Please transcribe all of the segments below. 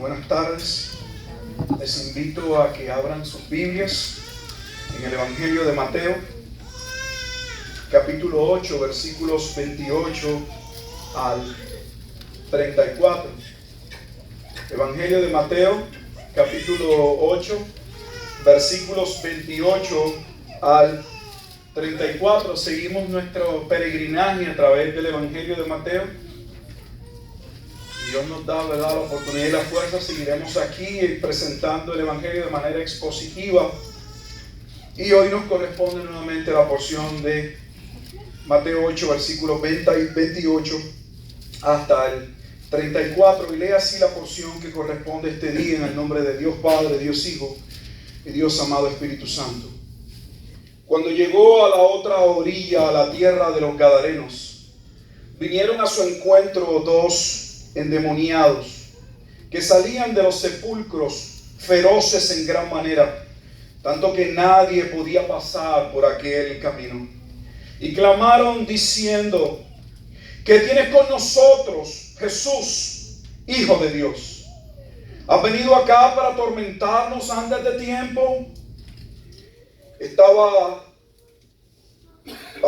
Buenas tardes. Les invito a que abran sus Biblias en el Evangelio de Mateo, capítulo 8, versículos 28 al 34. Evangelio de Mateo, capítulo 8, versículos 28 al 34. Seguimos nuestro peregrinaje a través del Evangelio de Mateo. Dios nos da, ¿verdad?, la oportunidad y la fuerza. Seguiremos aquí presentando el Evangelio de manera expositiva. Y hoy nos corresponde nuevamente la porción de Mateo 8, versículos 28 hasta el 34. Y lea así la porción que corresponde este día en el nombre de Dios Padre, Dios Hijo y Dios amado Espíritu Santo. Cuando llegó a la otra orilla, a la tierra de los Gadarenos, vinieron a su encuentro dos endemoniados que salían de los sepulcros, feroces en gran manera, tanto que nadie podía pasar por aquel camino. Y clamaron diciendo: ¿qué tienes con nosotros, Jesús, Hijo de Dios? ¿Has venido acá para atormentarnos antes de tiempo? Estaba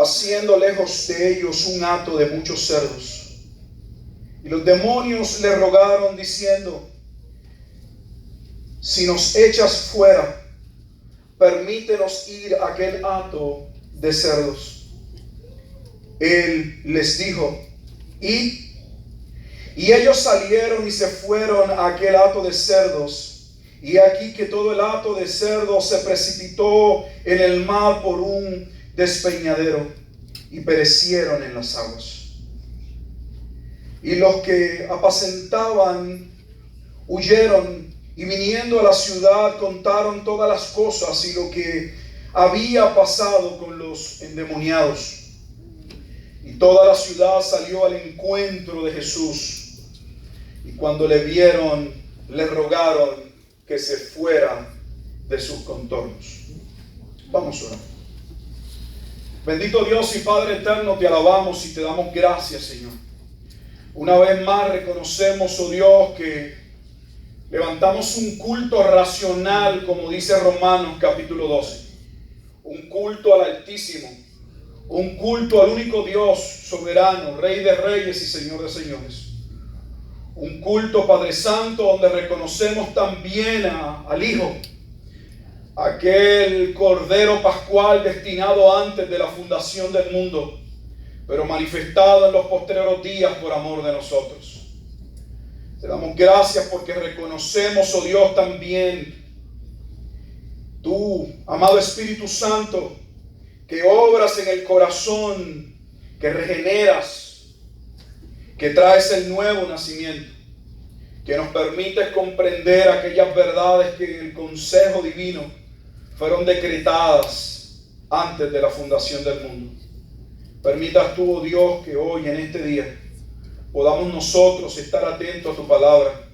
haciendo lejos de ellos un hato de muchos cerdos. Y los demonios le rogaron diciendo: si nos echas fuera, permítenos ir a aquel hato de cerdos. Él les dijo: id. Y ellos salieron y se fueron a aquel hato de cerdos. Y aquí que todo el hato de cerdos se precipitó en el mar por un despeñadero y perecieron en las aguas. Y los que apacentaban huyeron y viniendo a la ciudad contaron todas las cosas y lo que había pasado con los endemoniados. Y toda la ciudad salió al encuentro de Jesús. Y cuando le vieron, le rogaron que se fuera de sus contornos. Vamos a orar. Bendito Dios y Padre eterno, te alabamos y te damos gracias, Señor. Una vez más reconocemos, oh Dios, que levantamos un culto racional, como dice Romanos capítulo 12. Un culto al Altísimo. Un culto al único Dios soberano, Rey de reyes y Señor de señores. Un culto, Padre Santo, donde reconocemos también al Hijo, aquel Cordero Pascual destinado antes de la fundación del mundo, pero manifestado en los postreros días por amor de nosotros. Te damos gracias porque reconocemos, oh Dios, también tú, amado Espíritu Santo, que obras en el corazón, que regeneras, que traes el nuevo nacimiento, que nos permites comprender aquellas verdades que en el consejo divino fueron decretadas antes de la fundación del mundo. Permitas tú, oh Dios, que hoy en este día podamos nosotros estar atentos a tu palabra,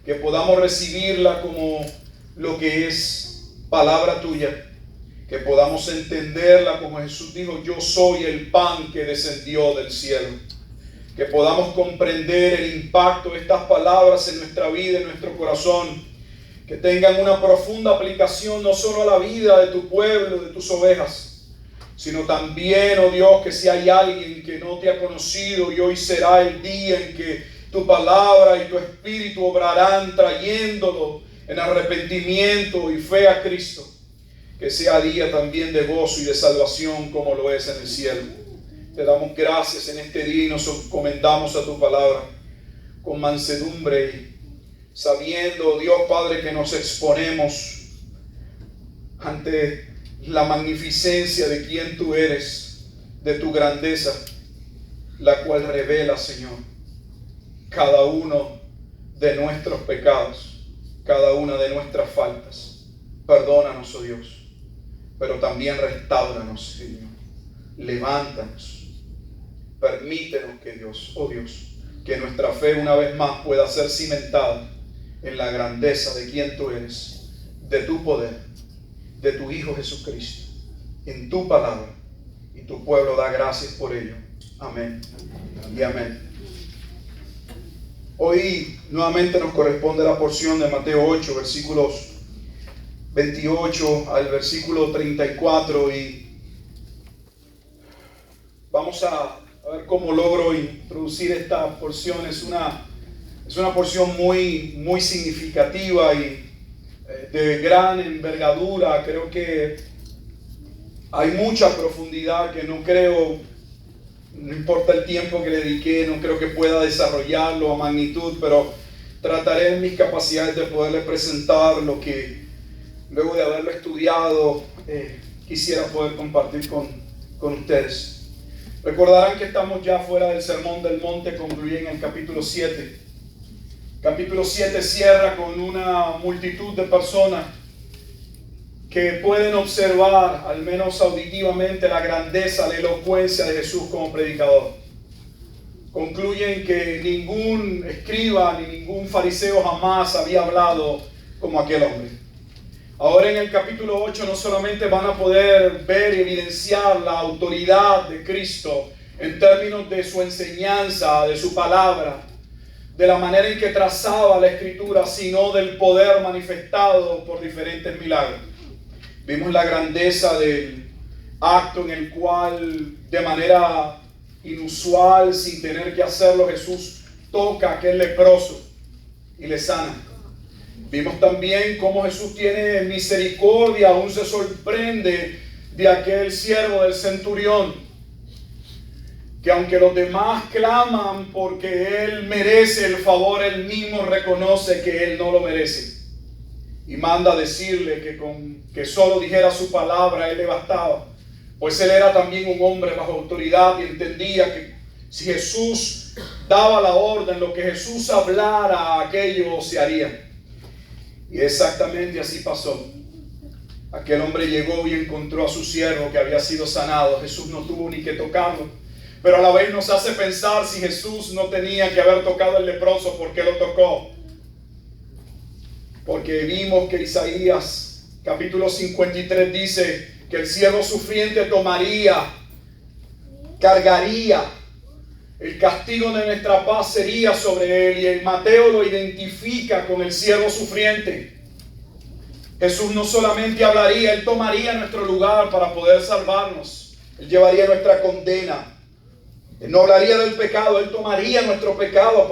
que podamos recibirla como lo que es palabra tuya, que podamos entenderla como Jesús dijo: yo soy el pan que descendió del cielo. Que podamos comprender el impacto de estas palabras en nuestra vida, en nuestro corazón, que tengan una profunda aplicación no solo a la vida de tu pueblo, de tus ovejas, sino también, oh Dios, que si hay alguien que no te ha conocido y hoy será el día en que tu palabra y tu espíritu obrarán trayéndolo en arrepentimiento y fe a Cristo, que sea día también de gozo y de salvación como lo es en el cielo. Te damos gracias en este día y nos encomendamos a tu palabra con mansedumbre y sabiendo, Dios Padre, que nos exponemos ante la magnificencia de quien tú eres, de tu grandeza, la cual revela, Señor, cada uno de nuestros pecados, cada una de nuestras faltas. Perdónanos, oh Dios, pero también restáuranos, Señor. Levántanos. Permítenos que Dios, oh Dios, que nuestra fe una vez más pueda ser cimentada en la grandeza de quien tú eres, de tu poder, de tu Hijo Jesucristo, en tu palabra, y tu pueblo da gracias por ello. Amén y amén. Hoy nuevamente nos corresponde la porción de Mateo 8, versículos 28 al versículo 34, y vamos a ver cómo logro introducir esta porción. Es una porción muy significativa y de gran envergadura. Creo que hay mucha profundidad que no importa el tiempo que le dediqué, no creo que pueda desarrollarlo a magnitud, pero trataré en mis capacidades de poderle presentar lo que luego de haberlo estudiado quisiera poder compartir con ustedes. Recordarán que estamos ya fuera del Sermón del Monte, concluye en el capítulo 7. Capítulo 7 cierra con una multitud de personas que pueden observar, al menos auditivamente, la grandeza, la elocuencia de Jesús como predicador. Concluyen que ningún escriba ni ningún fariseo jamás había hablado como aquel hombre. Ahora en el capítulo 8 no solamente van a poder ver y evidenciar la autoridad de Cristo en términos de su enseñanza, de su palabra, de la manera en que trazaba la Escritura, sino del poder manifestado por diferentes milagros. Vimos la grandeza del acto en el cual, de manera inusual, sin tener que hacerlo, Jesús toca a aquel leproso y le sana. Vimos también cómo Jesús tiene misericordia, aún se sorprende de aquel siervo del centurión, que aunque los demás claman porque él merece el favor, él mismo reconoce que él no lo merece. Y manda a decirle que con que solo dijera su palabra, él le bastaba. Pues él era también un hombre bajo autoridad y entendía que si Jesús daba la orden, lo que Jesús hablara, aquello se haría. Y exactamente así pasó. Aquel hombre llegó y encontró a su siervo que había sido sanado. Jesús no tuvo ni que tocarlo. Pero a la vez nos hace pensar, si Jesús no tenía que haber tocado al leproso, ¿por qué lo tocó? Porque vimos que Isaías capítulo 53 dice que el siervo sufriente cargaría, el castigo de nuestra paz sería sobre él, y el Mateo lo identifica con el siervo sufriente. Jesús no solamente hablaría, él tomaría nuestro lugar para poder salvarnos, él llevaría nuestra condena, él no hablaría del pecado, él tomaría nuestro pecado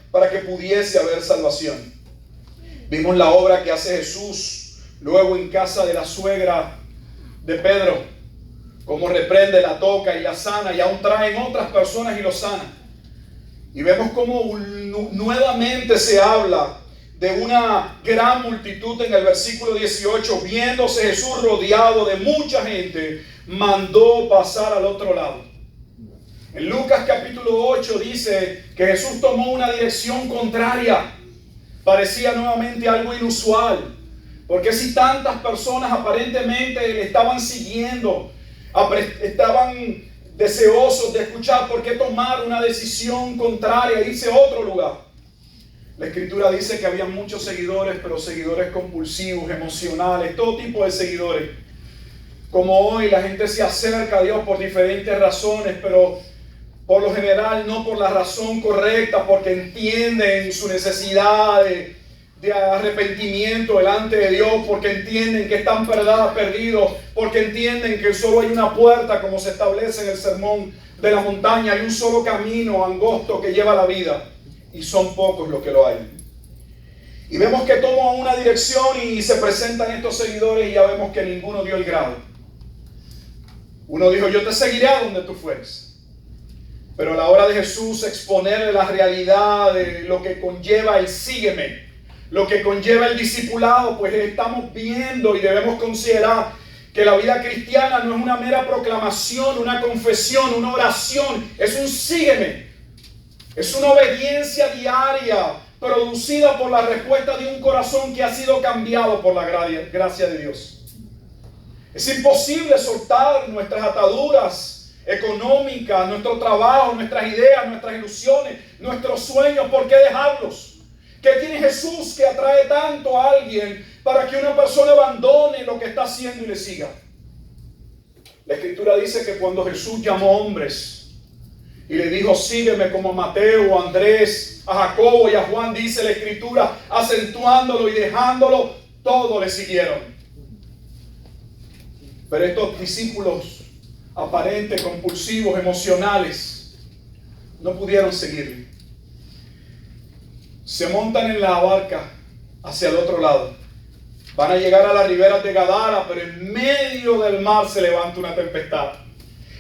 para que pudiese haber salvación. Vimos la obra que hace Jesús luego en casa de la suegra de Pedro, cómo reprende, la toca y la sana, y aún traen otras personas y lo sana. Y vemos cómo nuevamente se habla de una gran multitud en el versículo 18. Viéndose Jesús rodeado de mucha gente, mandó pasar al otro lado. En Lucas capítulo 8 dice que Jesús tomó una dirección contraria. Parecía nuevamente algo inusual, porque si tantas personas aparentemente le estaban siguiendo, estaban deseosos de escuchar, ¿por qué tomar una decisión contraria e irse a otro lugar? La Escritura dice que había muchos seguidores, pero seguidores compulsivos, emocionales, todo tipo de seguidores. Como hoy la gente se acerca a Dios por diferentes razones, pero por lo general no por la razón correcta, porque entienden su necesidad de arrepentimiento delante de Dios, porque entienden que están perdidos, porque entienden que solo hay una puerta, como se establece en el Sermón de la Montaña, hay un solo camino angosto que lleva a la vida, y son pocos los que lo hay. Y vemos que toma una dirección y se presentan estos seguidores, y ya vemos que ninguno dio el grado. Uno dijo: yo te seguiré a donde tú fueres. Pero a la hora de Jesús exponerle la realidad de lo que conlleva el sígueme, lo que conlleva el discipulado, pues estamos viendo y debemos considerar que la vida cristiana no es una mera proclamación, una confesión, una oración, es un sígueme. Es una obediencia diaria producida por la respuesta de un corazón que ha sido cambiado por la gracia de Dios. Es imposible soltar nuestras ataduras económicas, nuestro trabajo, nuestras ideas, nuestras ilusiones, nuestros sueños. ¿Por qué dejarlos? ¿Qué tiene Jesús que atrae tanto a alguien para que una persona abandone lo que está haciendo y le siga? La Escritura dice que cuando Jesús llamó hombres Y le dijo, sígueme, como a Mateo, a Andrés, a Jacobo y a Juan, dice la Escritura, acentuándolo y dejándolo, todos le siguieron. Pero estos discípulos aparentes, compulsivos, emocionales, no pudieron seguirle. Se montan en la barca hacia el otro lado. Van a llegar a las riberas de Gadara, pero en medio del mar se levanta una tempestad.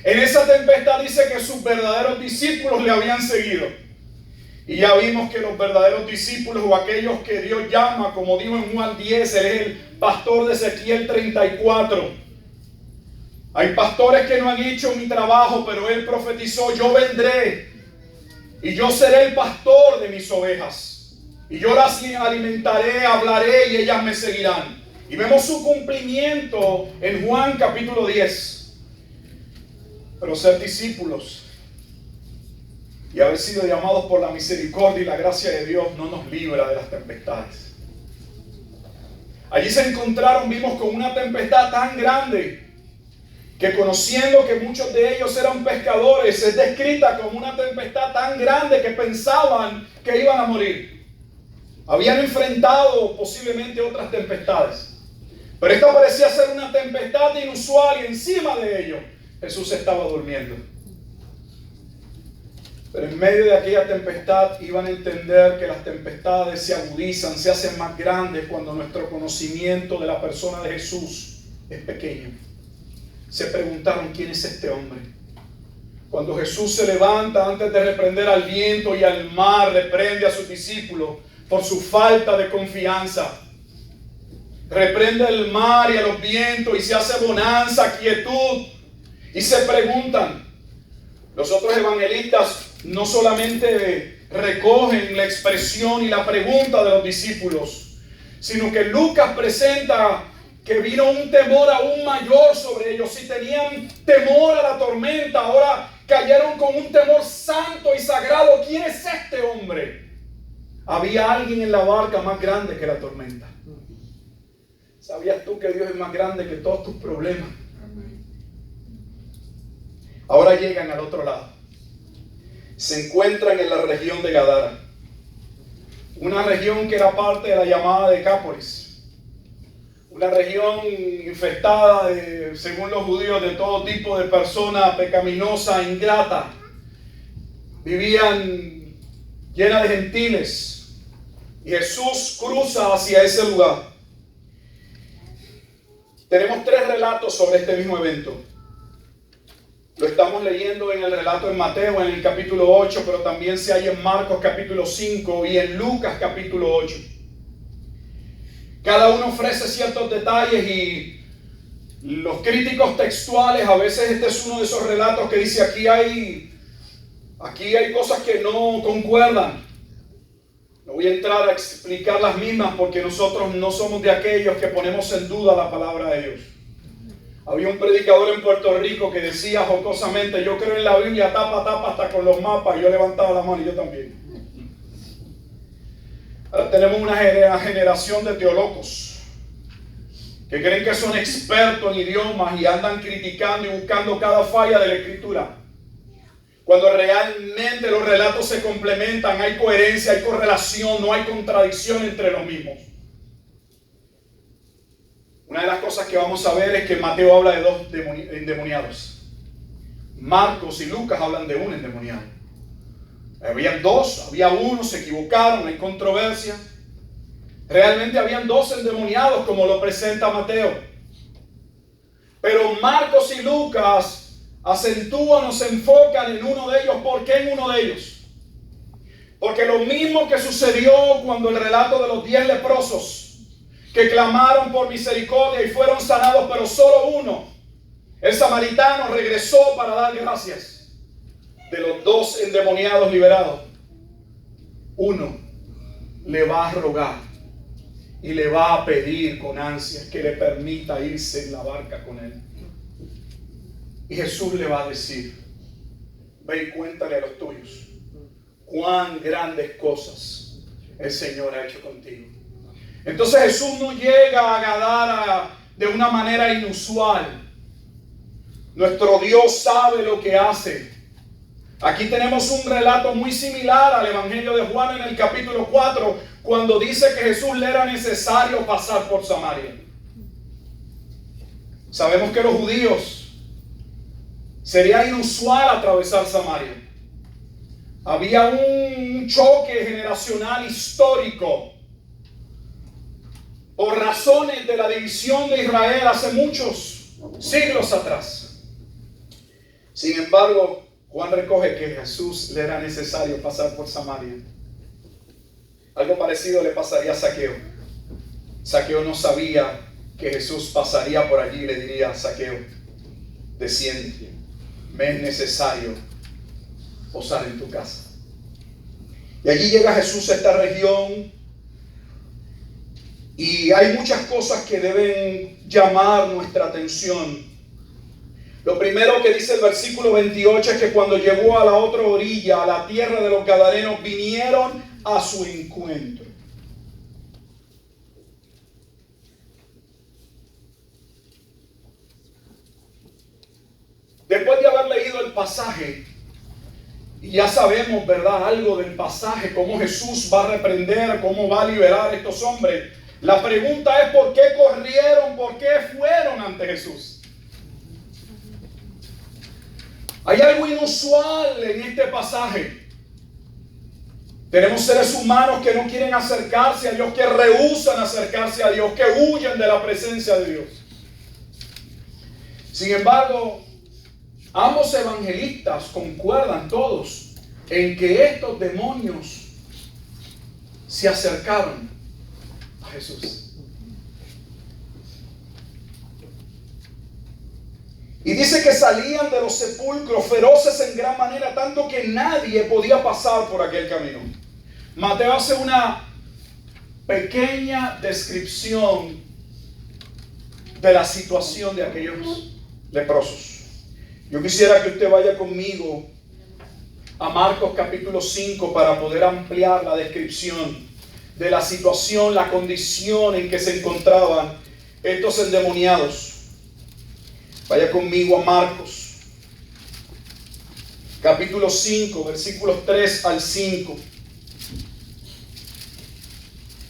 En esa tempestad dice que sus verdaderos discípulos le habían seguido. Y ya vimos que los verdaderos discípulos, o aquellos que Dios llama, como dijo en Juan 10, él es el pastor de Ezequiel 34. Hay pastores que no han hecho mi trabajo, pero él profetizó, yo vendré y yo seré el pastor de mis ovejas. Y yo las alimentaré, hablaré y ellas me seguirán. Y vemos su cumplimiento en Juan capítulo 10. Pero ser discípulos y haber sido llamados por la misericordia y la gracia de Dios no nos libra de las tempestades. Allí se encontraron, vimos, con una tempestad tan grande que, conociendo que muchos de ellos eran pescadores, es descrita como una tempestad tan grande que pensaban que iban a morir. Habían enfrentado posiblemente otras tempestades, pero esta parecía ser una tempestad inusual, y encima de ello Jesús estaba durmiendo. Pero en medio de aquella tempestad iban a entender que las tempestades se agudizan, se hacen más grandes cuando nuestro conocimiento de la persona de Jesús es pequeño. Se preguntaron, ¿quién es este hombre? Cuando Jesús se levanta antes de reprender al viento y al mar, reprende a sus discípulos por su falta de confianza. Reprende el mar y a los vientos y se hace bonanza, quietud. Y se preguntan. Los otros evangelistas no solamente recogen la expresión y la pregunta de los discípulos, sino que Lucas presenta que vino un temor aún mayor sobre ellos. Si tenían temor a la tormenta, ahora cayeron con un temor santo y sagrado. ¿Quién es este hombre? Había alguien en la barca más grande que la tormenta. ¿Sabías tú que Dios es más grande que todos tus problemas? Ahora llegan al otro lado. Se encuentran en la región de Gadara, una región que era parte de la llamada Decápolis, una región infestada, según los judíos, de todo tipo de personas pecaminosas, ingratas. Vivían llena de gentiles. Y Jesús cruza hacia ese lugar. Tenemos 3 relatos sobre este mismo evento. Lo estamos leyendo en el relato en Mateo, en el capítulo 8, pero también se halla en Marcos capítulo 5 y en Lucas capítulo 8. Cada uno ofrece ciertos detalles, y los críticos textuales, a veces este es uno de esos relatos que dice aquí hay cosas que no concuerdan. No voy a entrar a explicar las mismas porque nosotros no somos de aquellos que ponemos en duda la palabra de Dios. Había un predicador en Puerto Rico que decía jocosamente, yo creo en la Biblia tapa a tapa hasta con los mapas. Y yo levantaba la mano y yo también. Ahora tenemos una generación de teólogos que creen que son expertos en idiomas y andan criticando y buscando cada falla de la Escritura, cuando realmente los relatos se complementan, hay coherencia, hay correlación, no hay contradicción entre los mismos. Una de las cosas que vamos a ver es que Mateo habla de 2 endemoniados. Marcos y Lucas hablan de un endemoniado. Habían 2, había uno, se equivocaron, hay controversia. Realmente habían 2 endemoniados como lo presenta Mateo. Pero Marcos y Lucas acentúan o se enfocan en uno de ellos. ¿Por qué en uno de ellos? Porque lo mismo que sucedió cuando el relato de los 10 leprosos que clamaron por misericordia y fueron sanados, pero solo uno, el samaritano, regresó para dar gracias. De los 2 endemoniados liberados, uno le va a rogar y le va a pedir con ansias que le permita irse en la barca con él. Y Jesús le va a decir, ve y cuéntale a los tuyos cuán grandes cosas el Señor ha hecho contigo. Entonces Jesús no llega a Gadara de una manera inusual. Nuestro Dios sabe lo que hace. Aquí tenemos un relato muy similar al Evangelio de Juan en el capítulo 4, cuando dice que Jesús le era necesario pasar por Samaria. Sabemos que los judíos sería inusual atravesar Samaria. Había un choque generacional histórico por razones de la división de Israel hace muchos siglos atrás. Sin embargo, Juan recoge que Jesús le era necesario pasar por Samaria. Algo parecido le pasaría a Zaqueo. Zaqueo no sabía que Jesús pasaría por allí y le diría: Zaqueo, desciende, me es necesario posar en tu casa. Y allí llega Jesús a esta región y hay muchas cosas que deben llamar nuestra atención. Lo primero que dice el versículo 28 es que cuando llegó a la otra orilla, a la tierra de los Gadarenos, vinieron a su encuentro. Después de haber leído el pasaje, y ya sabemos, ¿verdad?, algo del pasaje, cómo Jesús va a reprender, cómo va a liberar a estos hombres. La pregunta es: ¿por qué corrieron? ¿Por qué fueron ante Jesús? Hay algo inusual en este pasaje. Tenemos seres humanos que no quieren acercarse a Dios, que rehúsan acercarse a Dios, que huyen de la presencia de Dios. Sin embargo, ambos evangelistas concuerdan todos en que estos demonios se acercaron a Jesús. Y dice que salían de los sepulcros feroces en gran manera, tanto que nadie podía pasar por aquel camino. Mateo hace una pequeña descripción de la situación de aquellos leprosos. Yo quisiera que usted vaya conmigo a Marcos capítulo 5 para poder ampliar la descripción de la situación, la condición en que se encontraban estos endemoniados. Vaya conmigo a Marcos, capítulo 5, versículos 3 al 5.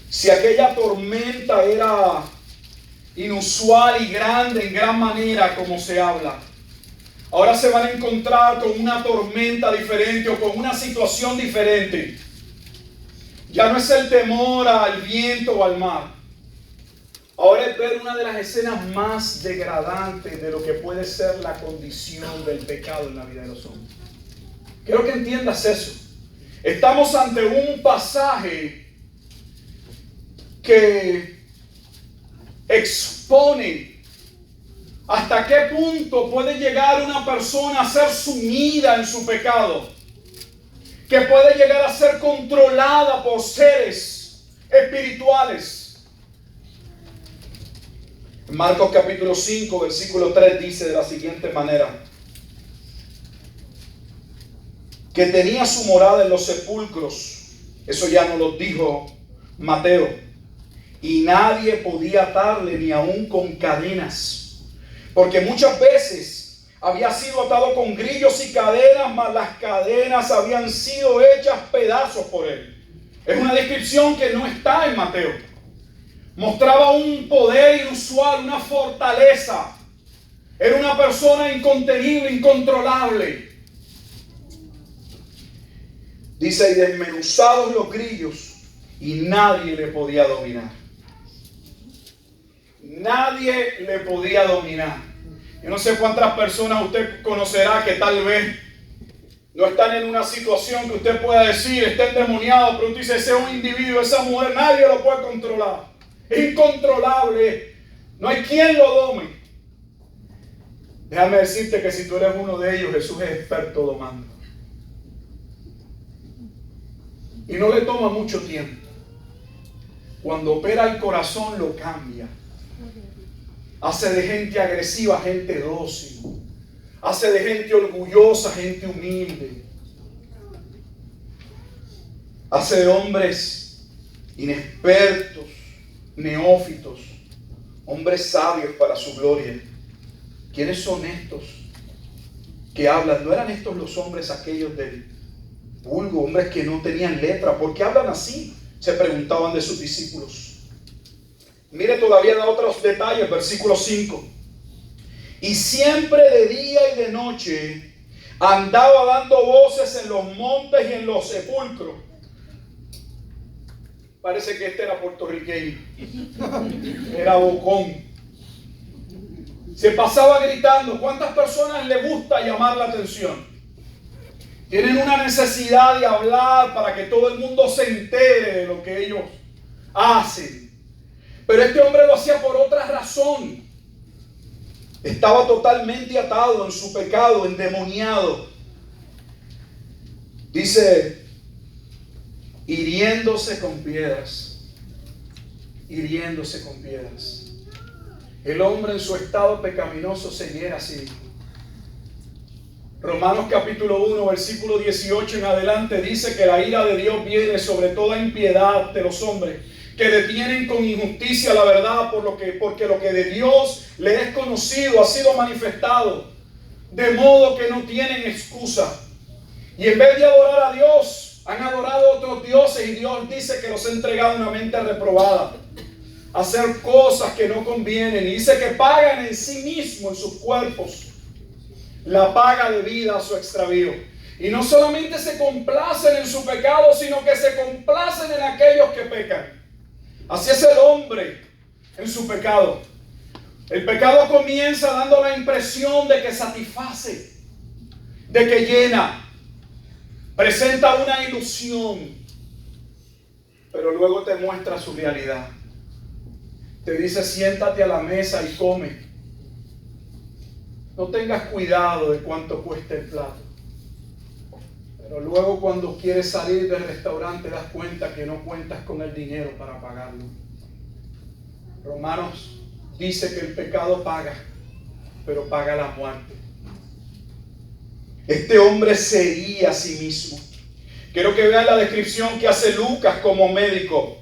Si aquella tormenta era inusual y grande en gran manera como se habla, ahora se van a encontrar con una tormenta diferente o con una situación diferente. Ya no es el temor al viento o al mar. Ahora es ver una de las escenas más degradantes de lo que puede ser la condición del pecado en la vida de los hombres. Quiero que entiendas eso. Estamos ante un pasaje que expone hasta qué punto puede llegar una persona a ser sumida en su pecado, que puede llegar a ser controlada por seres espirituales. Marcos capítulo 5, versículo 3 dice de la siguiente manera: que tenía su morada en los sepulcros. Eso ya nos lo dijo Mateo. Y nadie podía atarle ni aún con cadenas, porque muchas veces había sido atado con grillos y cadenas, mas las cadenas habían sido hechas pedazos por él. Es una descripción que no está en Mateo. Mostraba un poder inusual, una fortaleza. Era una persona incontenible, incontrolable. Dice: y desmenuzados los grillos, y nadie le podía dominar. Nadie le podía dominar. Yo no sé cuántas personas usted conocerá que tal vez no están en una situación que usted pueda decir está endemoniado, pero usted dice: ese es un individuo, esa mujer, nadie lo puede controlar. Es incontrolable. No hay quien lo dome. Déjame decirte que si tú eres uno de ellos, Jesús es experto domando. Y no le toma mucho tiempo. Cuando opera el corazón, lo cambia. Hace de gente agresiva gente dócil. Hace de gente orgullosa gente humilde. Hace de hombres inexpertos, neófitos, hombres sabios para su gloria. ¿Quiénes son estos? que hablan, ¿no eran estos los hombres aquellos del vulgo, hombres que no tenían letra? ¿Por qué hablan así?, se preguntaban de sus discípulos. Mire, todavía da otros detalles, versículo 5. Y siempre de día y de noche andaba dando voces en los montes y en los sepulcros. Parece que este era puertorriqueño, era bocón. Se pasaba gritando. ¿Cuántas personas le gusta llamar la atención? Tienen una necesidad de hablar para que todo el mundo se entere de lo que ellos hacen. Pero este hombre lo hacía por otra razón. Estaba totalmente atado en su pecado, endemoniado. Dice, hiriéndose con piedras. Hiriéndose con piedras. El hombre en su estado pecaminoso se hiere a sí mismo. Romanos capítulo 1, versículo 18 en adelante dice que la ira de Dios viene sobre toda impiedad de los hombres que detienen con injusticia la verdad porque lo que de Dios le es conocido ha sido manifestado, de modo que no tienen excusa. Y en vez de adorar a Dios, han adorado a otros dioses, y Dios dice que los ha entregado una mente reprobada a hacer cosas que no convienen, y dice que pagan en sí mismos, en sus cuerpos, la paga de vida a su extravío. Y no solamente se complacen en su pecado, sino que se complacen en aquellos que pecan. Así es el hombre en su pecado. El pecado comienza dando la impresión de que satisface, de que llena, presenta una ilusión, pero luego te muestra su realidad. Te dice, siéntate a la mesa y come. No tengas cuidado de cuánto cuesta el plato. Pero luego cuando quieres salir del restaurante te das cuenta que no cuentas con el dinero para pagarlo. Romanos dice que el pecado paga, pero paga la muerte. Este hombre se hería a sí mismo. Quiero que vean la descripción que hace Lucas como médico.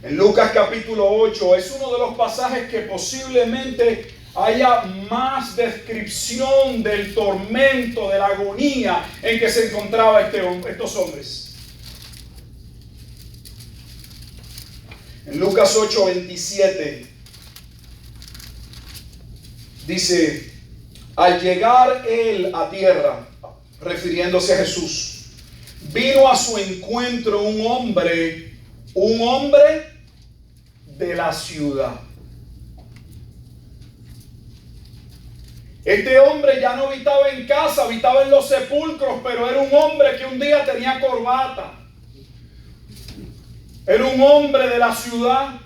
En Lucas capítulo 8 es uno de los pasajes que posiblemente haya más descripción del tormento, de la agonía en que se encontraba estos hombres. En Lucas 8:27 dice, al llegar él a tierra, refiriéndose a Jesús, vino a su encuentro un hombre de la ciudad. Este hombre ya no habitaba en casa, habitaba en los sepulcros, pero era un hombre que un día tenía corbata. Era un hombre de la ciudad.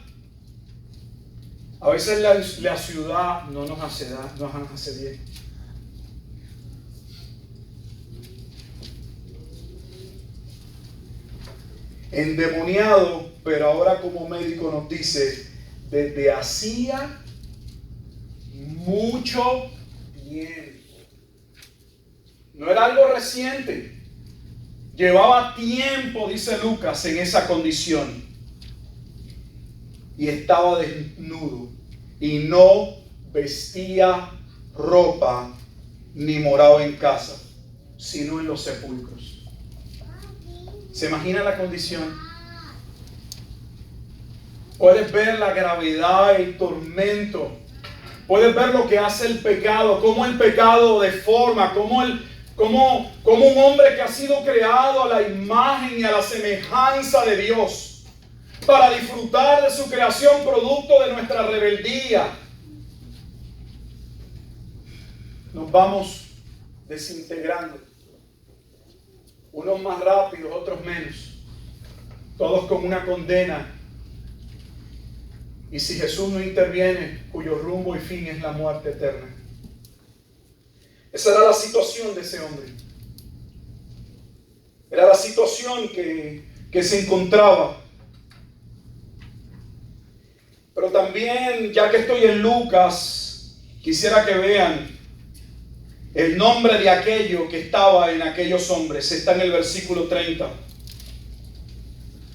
A veces la ciudad no nos hace bien. Endemoniado, pero ahora como médico nos dice, desde hacía mucho tiempo. No era algo reciente. Llevaba tiempo, dice Lucas, en esa condición. Y estaba desnudo. Y no vestía ropa, ni moraba en casa, sino en los sepulcros. ¿Se imagina la condición? Puedes ver la gravedad, el tormento. Puedes ver lo que hace el pecado, cómo el pecado deforma, cómo un hombre que ha sido creado a la imagen y a la semejanza de Dios, para disfrutar de su creación producto de nuestra rebeldía, nos vamos desintegrando. Unos más rápidos, otros menos. Todos con una condena. Y si Jesús no interviene, cuyo rumbo y fin es la muerte eterna. Esa era la situación de ese hombre. Era la situación que se encontraba. Pero también, ya que estoy en Lucas, quisiera que vean el nombre de aquello que estaba en aquellos hombres. Está en el versículo 30.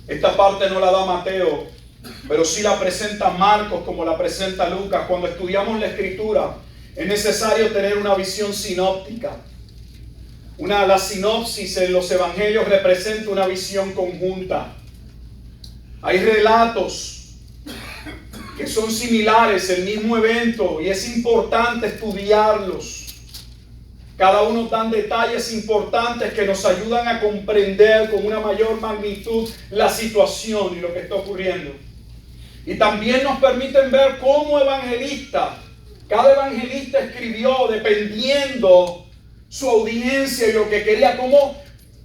Esta parte no la da Mateo, pero sí la presenta Marcos como la presenta Lucas. Cuando estudiamos la Escritura, es necesario tener una visión sinóptica. La sinopsis en los evangelios representa una visión conjunta. Hay relatos que son similares, el mismo evento, y es importante estudiarlos. Cada uno dan detalles importantes que nos ayudan a comprender con una mayor magnitud la situación y lo que está ocurriendo. Y también nos permiten ver cómo cada evangelista escribió dependiendo su audiencia y lo que quería, cómo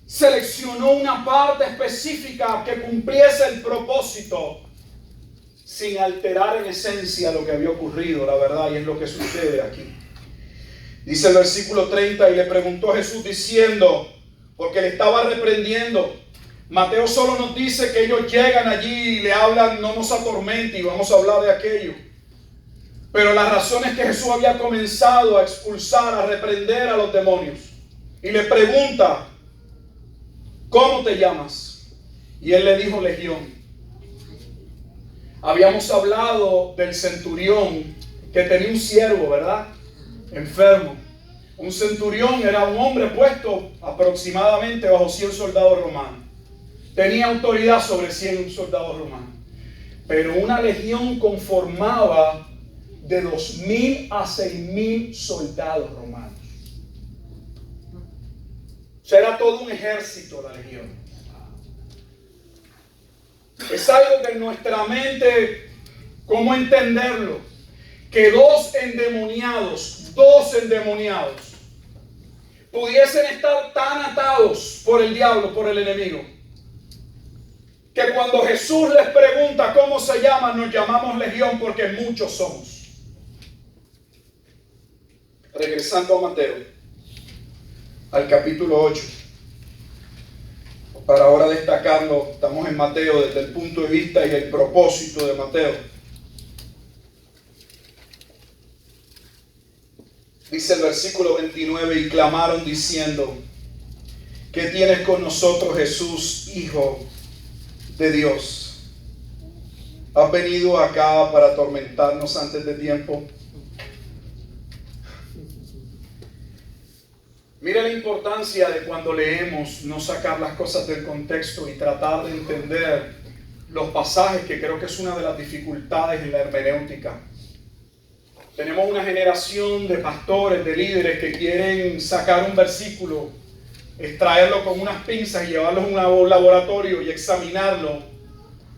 seleccionó una parte específica que cumpliese el propósito sin alterar en esencia lo que había ocurrido, la verdad, y es lo que sucede aquí. Dice el versículo 30, y le preguntó a Jesús diciendo, porque le estaba reprendiendo. Mateo solo nos dice que ellos llegan allí y le hablan, no nos atormente, y vamos a hablar de aquello. Pero la razón es que Jesús había comenzado a expulsar, a reprender a los demonios. Y le pregunta, ¿cómo te llamas? Y él le dijo Legión. Habíamos hablado del centurión que tenía un siervo, ¿verdad? Enfermo. Un centurión era un hombre puesto aproximadamente bajo 100 soldados romanos. Tenía autoridad sobre 100 soldados romanos. Pero una legión conformaba de 2,000 a 6,000 soldados romanos. O sea, era todo un ejército la legión. Es algo que en nuestra mente, ¿cómo entenderlo? Que dos endemoniados pudiesen estar tan atados por el diablo, por el enemigo, que cuando Jesús les pregunta cómo se llaman, nos llamamos legión porque muchos somos. Regresando a Mateo, al capítulo 8. Para ahora destacarlo, estamos en Mateo desde el punto de vista y el propósito de Mateo. Dice el versículo 29, y clamaron diciendo, ¿qué tienes con nosotros, Jesús, Hijo de Dios? ¿Has venido acá para atormentarnos antes de tiempo? Mira la importancia de cuando leemos no sacar las cosas del contexto y tratar de entender los pasajes, que creo que es una de las dificultades en la hermenéutica. Tenemos una generación de pastores, de líderes que quieren sacar un versículo, extraerlo con unas pinzas y llevarlo a un laboratorio y examinarlo,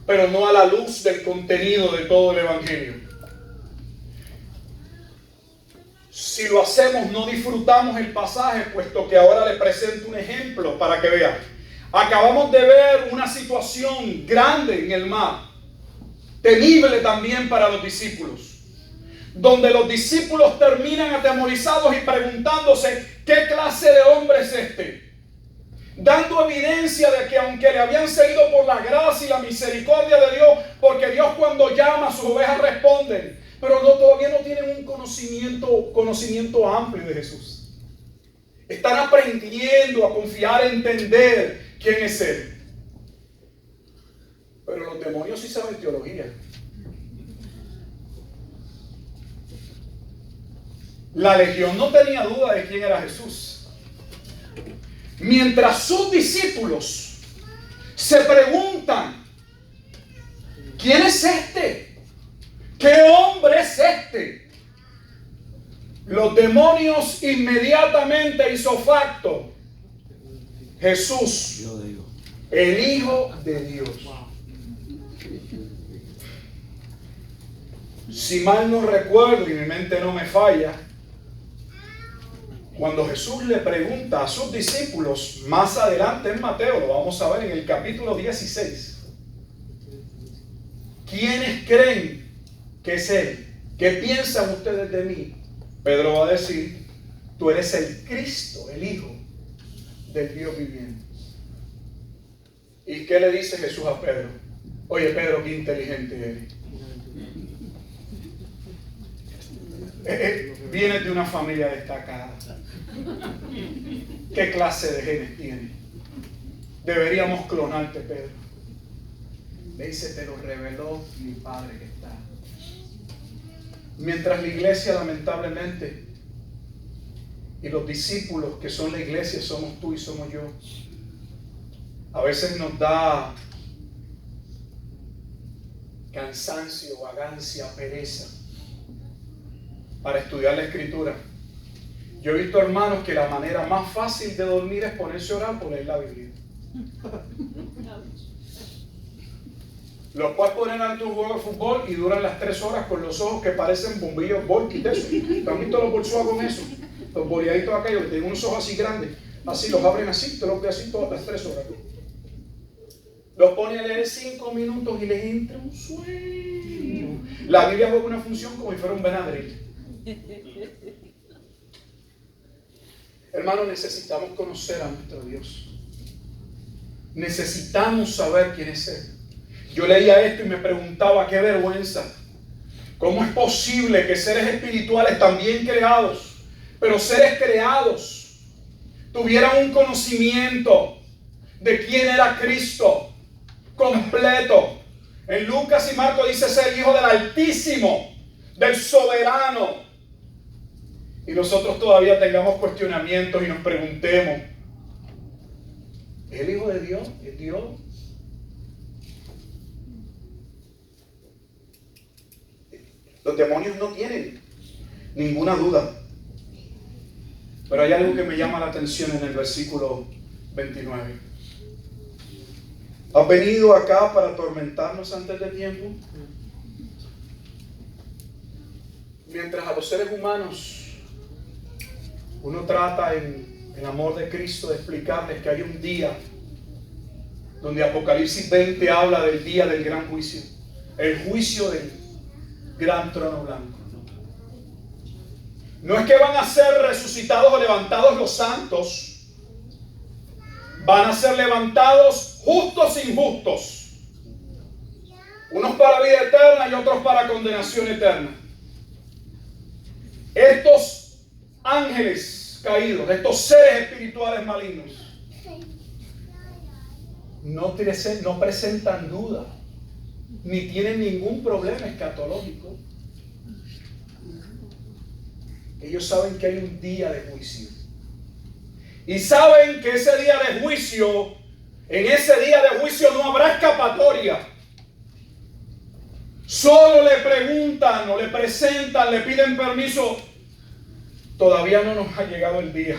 pero no a la luz del contenido de todo el evangelio. Si lo hacemos, no disfrutamos el pasaje, puesto que ahora le presento un ejemplo para que vean. Acabamos de ver una situación grande en el mar, temible también para los discípulos, donde los discípulos terminan atemorizados y preguntándose, ¿qué clase de hombre es este? Dando evidencia de que aunque le habían seguido por la gracia y la misericordia de Dios, porque Dios cuando llama a sus ovejas responden, pero todavía no tienen un conocimiento amplio de Jesús. Están aprendiendo a confiar, a entender quién es Él. Pero los demonios sí saben teología. La legión no tenía duda de quién era Jesús. Mientras sus discípulos se preguntan, ¿quién es este? ¿Qué hombre es este? Los demonios inmediatamente hizo facto. Jesús, el Hijo de Dios. Si mal no recuerdo y mi mente no me falla, cuando Jesús le pregunta a sus discípulos, más adelante en Mateo, lo vamos a ver en el capítulo 16, ¿quiénes creen que es Él? ¿Qué piensan ustedes de mí? Pedro va a decir, tú eres el Cristo, el Hijo del Dios viviente. ¿Y qué le dice Jesús a Pedro? Oye, Pedro, qué inteligente eres. Vienes de una familia destacada. ¿Qué clase de genes tienes? Deberíamos clonarte, Pedro. Le dice, te lo reveló mi Padre que está. Mientras la iglesia lamentablemente Y los discípulos que son la iglesia somos tú y somos yo. A veces nos da cansancio, vagancia, pereza para estudiar la Escritura. Yo he visto hermanos que la manera más fácil de dormir es ponerse a orar por leer la Biblia. Los puedes poner ante un juego de fútbol y duran las 3 horas con los ojos que parecen bombillos Volky de eso. ¿Te han visto los bolsos con eso? Los boleaditos aquellos que tienen unos ojos así grandes, así los abren así, te los ves así todas las 3 horas. Los pone a leer 5 minutos y les entra un sueño. La Biblia juega una función como si fuera un Benadryl. Hermano, necesitamos conocer a nuestro Dios. Necesitamos saber quién es Él. Yo leía esto y me preguntaba, qué vergüenza. ¿Cómo es posible que seres espirituales tan bien creados, pero seres creados, tuvieran un conocimiento de quién era Cristo completo? En Lucas y Marcos dice ser hijo del Altísimo, del Soberano. Y nosotros todavía tengamos cuestionamientos y nos preguntemos, ¿es el Hijo de Dios? ¿Es Dios? Los demonios no tienen ninguna duda. Pero hay algo que me llama la atención en el versículo 29. ¿Has venido acá para atormentarnos antes de tiempo? Mientras a los seres humanos uno trata en el amor de Cristo de explicarles que hay un día donde Apocalipsis 20 habla del día del gran juicio, el juicio del gran trono blanco. No es que van a ser resucitados o levantados los santos, van a ser levantados justos e injustos, unos para vida eterna y otros para condenación eterna. Estos ángeles caídos, estos seres espirituales malignos, no presentan duda, ni tienen ningún problema escatológico. Ellos saben que hay un día de juicio. Y saben que ese día de juicio, en ese día de juicio no habrá escapatoria. Solo le preguntan o le presentan, le piden permiso. Todavía no nos ha llegado el día.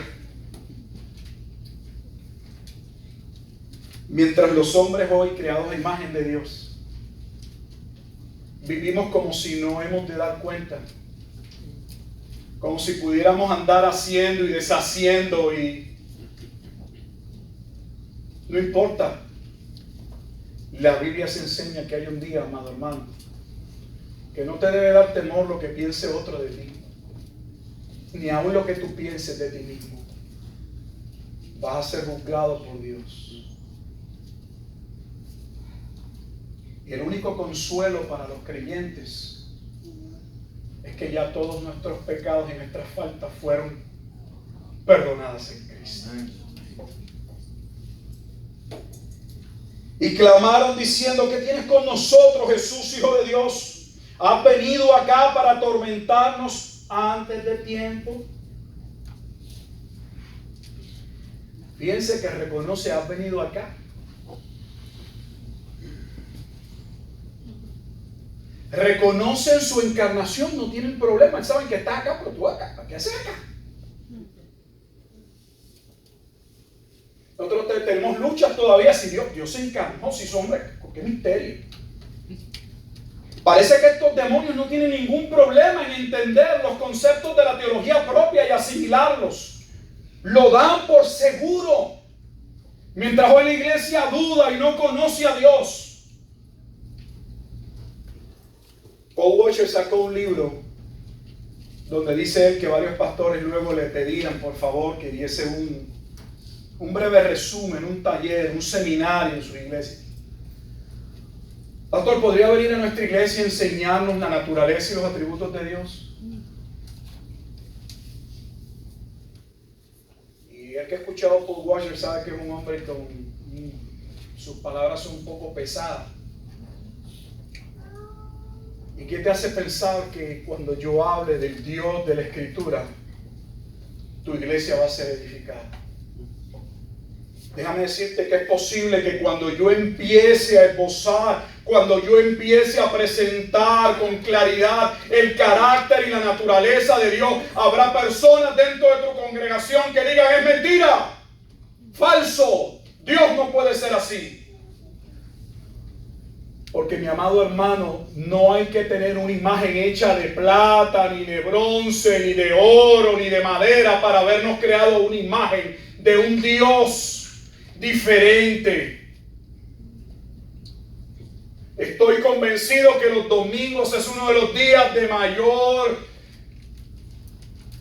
Mientras los hombres hoy, creados a imagen de Dios, vivimos como si no hemos de dar cuenta, como si pudiéramos andar haciendo y deshaciendo y no importa. La Biblia se enseña que hay un día, amado hermano, que no te debe dar temor lo que piense otro de ti, ni aun lo que tú pienses de ti mismo. Vas a ser juzgado por Dios. Y el único consuelo para los creyentes es que ya todos nuestros pecados y nuestras faltas fueron perdonadas en Cristo. Y clamaron diciendo, ¿qué tienes con nosotros, Jesús, Hijo de Dios? ¿Has venido acá para atormentarnos antes de tiempo? Fíjense que reconoce, has venido acá. Reconocen su encarnación, no tienen problema. Saben que está acá, pero tú acá. ¿Qué haces acá? Nosotros tenemos luchas todavía. Si Dios se encarnó, si es hombre, ¿qué misterio? Parece que estos demonios no tienen ningún problema en entender los conceptos de la teología propia y asimilarlos. Lo dan por seguro. Mientras hoy la iglesia duda y no conoce a Dios. Paul Washer sacó un libro donde dice él que varios pastores luego le pedían por favor que diese un breve resumen, un taller, un seminario en su iglesia. Pastor, ¿podría venir a nuestra iglesia y enseñarnos la naturaleza y los atributos de Dios? Y el que ha escuchado a Paul Washer sabe que es un hombre con sus palabras son un poco pesadas. ¿Y qué te hace pensar que cuando yo hable del Dios de la Escritura, tu iglesia va a ser edificada. Déjame decirte que es posible que cuando yo empiece a esbozar, cuando yo empiece a presentar con claridad el carácter y la naturaleza de Dios, habrá personas dentro de tu congregación que digan: es mentira, falso, Dios no puede ser así. Porque, mi amado hermano, no hay que tener una imagen hecha de plata, ni de bronce, ni de oro, ni de madera para habernos creado una imagen de un Dios diferente. Estoy convencido que los domingos es uno de los días de mayor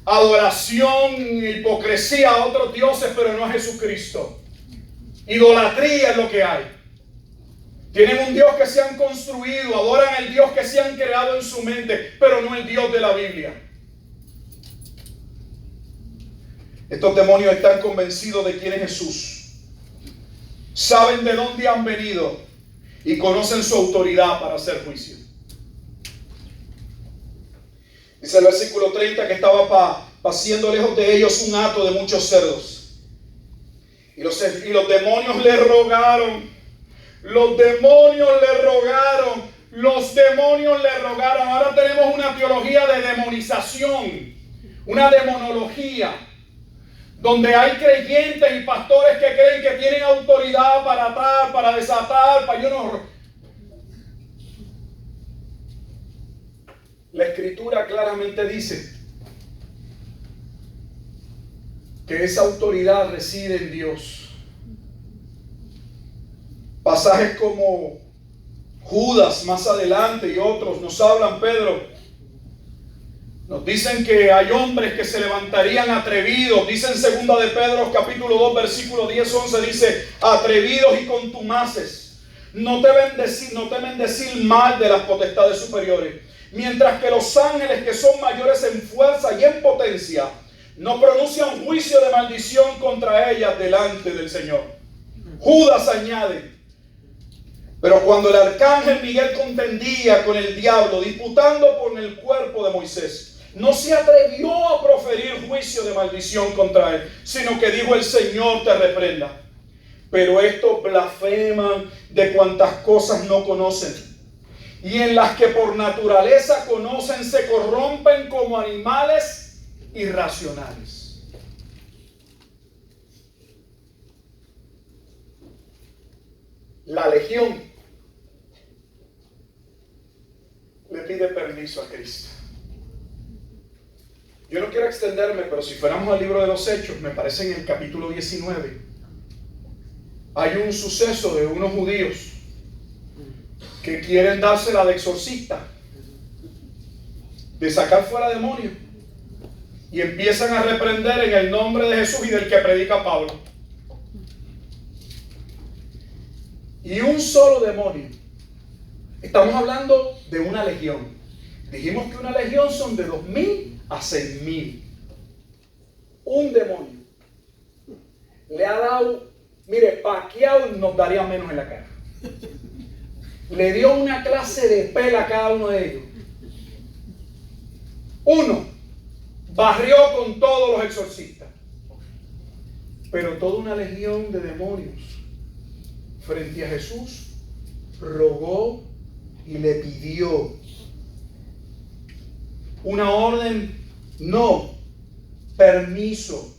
adoración e hipocresía a otros dioses, pero no a Jesucristo. Idolatría es lo que hay. Tienen un Dios que se han construido, adoran al Dios que se han creado en su mente, pero no el Dios de la Biblia. Estos demonios están convencidos de quién es Jesús. Saben de dónde han venido y conocen su autoridad para hacer juicio. Dice el versículo 30 que estaba paciendo lejos de ellos un hato de muchos cerdos. Y los demonios le rogaron. Los demonios le rogaron. Los demonios le rogaron. Ahora tenemos una teología de demonización, una demonología, donde hay creyentes y pastores que creen que tienen autoridad para atar, para desatar, para yo no. La Escritura claramente dice que esa autoridad reside en Dios. Pasajes como Judas más adelante y otros nos hablan, Pedro, nos dicen que hay hombres que se levantarían atrevidos. Dice en 2 de Pedro capítulo 2 versículo 10-11, dice: atrevidos y contumaces, no temen decir mal de las potestades superiores, mientras que los ángeles, que son mayores en fuerza y en potencia, no pronuncian juicio de maldición contra ellas delante del Señor. Judas añade: pero cuando el arcángel Miguel contendía con el diablo, disputando por el cuerpo de Moisés, no se atrevió a proferir juicio de maldición contra él, sino que dijo: el Señor te reprenda. Pero estos blasfeman de cuantas cosas no conocen, y en las que por naturaleza conocen se corrompen como animales irracionales. La legión le pide permiso a Cristo. Yo no quiero extenderme, pero si fuéramos al libro de los Hechos, me parece en el capítulo 19, hay un suceso de unos judíos que quieren dársela de exorcista, de sacar fuera demonios, y empiezan a reprender en el nombre de Jesús y del que predica Pablo. Y un solo demonio. Estamos hablando de una legión. Dijimos que una legión son de 2,000 a 6,000. Un demonio le ha dado, mire, Pacquiao nos daría menos en la cara. Le dio una clase de pela a cada uno de ellos. Uno barrió con todos los exorcistas. Pero toda una legión de demonios frente a Jesús rogó y le pidió una orden: no, permiso,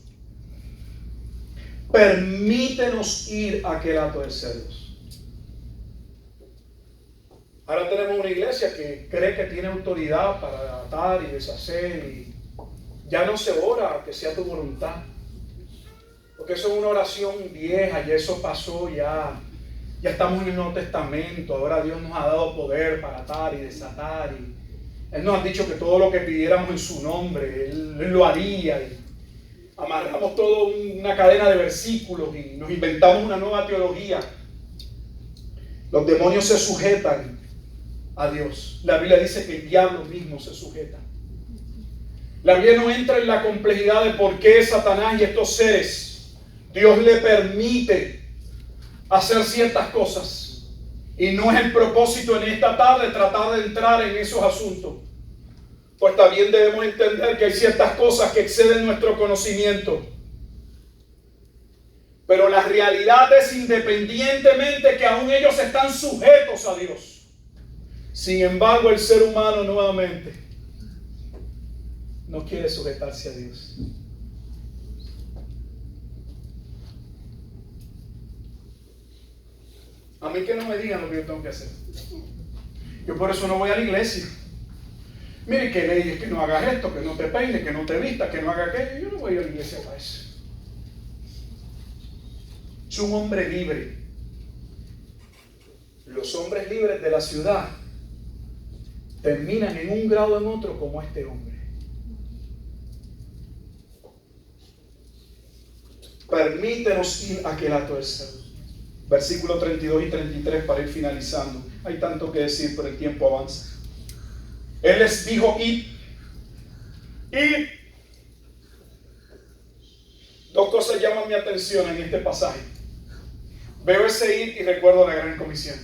permítenos ir a aquel hato de cerdos. Ahora tenemos una iglesia que cree que tiene autoridad para atar y deshacer, y ya no se ora que sea tu voluntad, porque eso es una oración vieja, ya eso pasó, ya estamos en el Nuevo Testamento. Ahora Dios nos ha dado poder para atar y desatar, y Él nos ha dicho que todo lo que pidiéramos en su nombre, Él lo haría. Y amarramos toda una cadena de versículos y nos inventamos una nueva teología. Los demonios se sujetan a Dios. La Biblia dice que el diablo mismo se sujeta. La Biblia no entra en la complejidad de por qué Satanás y estos seres, Dios le permite hacer ciertas cosas, y no es el propósito en esta tarde tratar de entrar en esos asuntos. pues también debemos entender que hay ciertas cosas que exceden nuestro conocimiento. Pero la realidad es, independientemente que aún ellos están sujetos a Dios, sin embargo el ser humano nuevamente no quiere sujetarse a Dios. A mí que no me digan lo que yo tengo que hacer. Yo por eso no voy a la iglesia. Mire que leyes, que no hagas esto, que no te peines, que no te vistas, que no hagas aquello. Yo no voy a la iglesia para eso. Es un hombre libre. Los hombres libres de la ciudad terminan en un grado o en otro como este hombre. Permítenos ir a aquel lado del cielo. Versículos 32 y 33 para ir finalizando. Hay tanto que decir, pero el tiempo avanza. Él les dijo, id. Dos cosas llaman mi atención en este pasaje. Veo ese id y recuerdo la gran comisión.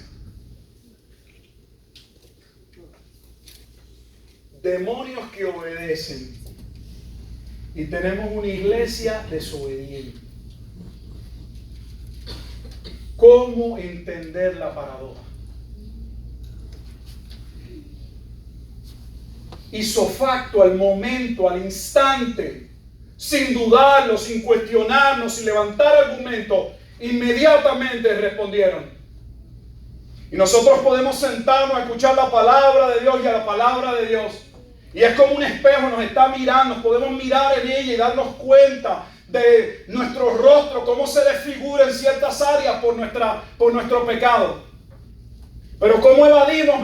Demonios que obedecen. Y tenemos una iglesia desobediente. ¿Cómo entender la paradoja? Isofacto, al momento, al instante, sin dudarlo, sin cuestionarnos, sin levantar argumentos, inmediatamente respondieron. Y nosotros podemos sentarnos a escuchar la palabra de Dios y a la palabra de Dios. Y es como un espejo, nos está mirando, podemos mirar en ella y darnos cuenta de nuestro rostro, cómo se desfigura en ciertas áreas por nuestro pecado. Pero ¿cómo evadimos